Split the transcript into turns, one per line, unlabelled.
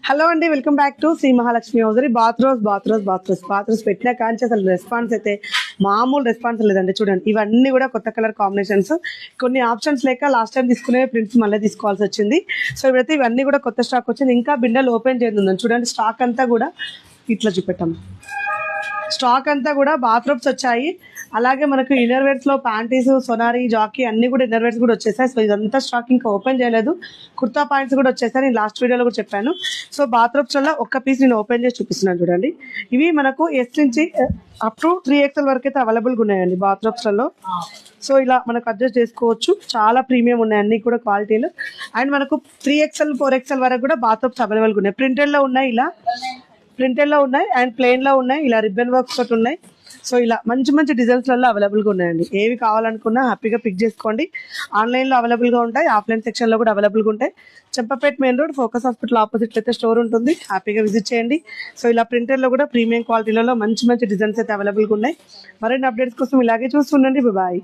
Hello అండి, welcome back to Shri Mahalakshmi hosiery. బాత్రోస్ పెట్టిన కాంచి అసలు రెస్పాన్స్ అయితే మామూలు రెస్పాన్స్ లేదండి. చూడండి, ఇవన్నీ కూడా కొత్త కలర్ కాంబినేషన్స్. కొన్ని ఆప్షన్స్ లేక లాస్ట్ టైం తీసుకునే ప్రింట్స్ మళ్ళీ తీసుకోవాల్సి వచ్చింది. సో ఇప్పుడైతే ఇవన్నీ కూడా కొత్త స్టాక్ వచ్చింది. ఇంకా బిండలు ఓపెన్ చేద్దాం. చూడండి, స్టాక్ అంతా కూడా ఇట్లా చూపెట్టాం. స్టాక్ అంతా కూడా బాత్రూమ్స్ వచ్చాయి. అలాగే మనకు ఇన్నర్ వేర్స్ లో ప్యాంటీస్, సొనారీ, జాకీ అన్ని కూడా ఇన్నర్ వేర్స్ కూడా వచ్చేసాయి. సో ఇదంతా స్టాక్ ఇంకా ఓపెన్ చేయలేదు. కుర్తా పాయింట్స్ కూడా వచ్చేసాయి. నేను లాస్ట్ వీడియోలో కూడా చెప్పాను. సో బాత్రూమ్స్ వల్ల ఒక్క పీస్ నేను ఓపెన్ చేసి చూపిస్తున్నాను. చూడండి, ఇవి మనకు ఎస్ నుంచి అప్ టు 3XL వరకు అయితే అవైలబుల్గా ఉన్నాయండి బాత్రూమ్స్లలో. సో ఇలా మనకు అడ్జస్ట్ చేసుకోవచ్చు. చాలా ప్రీమియం ఉన్నాయి అన్ని కూడా క్వాలిటీలు. అండ్ మనకు 3XL 4XL వరకు కూడా బాత్రూమ్స్ అవైలబుల్గా ఉన్నాయి. ప్రింటెడ్లో ఉన్నాయి, ఇలా ప్రింటెడ్లో ఉన్నాయి అండ్ ప్లెయిన్లో ఉన్నాయి. ఇలా రిబ్బన్ వర్క్స్ తోటి ఉన్నాయి. సో ఇలా మంచి మంచి డిజైన్స్లలో అవైలబుల్గా ఉన్నాయండి. ఏవి కావాలనుకున్నా హ్యాపీగా పిక్ చేసుకోండి. ఆన్లైన్లో అవైలబుల్గా ఉంటాయి, ఆఫ్లైన్ సెక్షన్లో కూడా అవైలబుల్గా ఉంటాయి. Champapet main road focus hospital opposite అయితే స్టోర్ ఉంటుంది. హ్యాపీగా విజిట్ చేయండి. సో ఇలా ప్రింటర్లో కూడా ప్రీమియం క్వాలిటీలలో మంచి మంచి డిజైన్స్ అయితే అవైలబుల్గా ఉన్నాయి. మరిన్ని అప్డేట్స్ కోసం ఇలాగే చూస్తుండండి. బాయ్.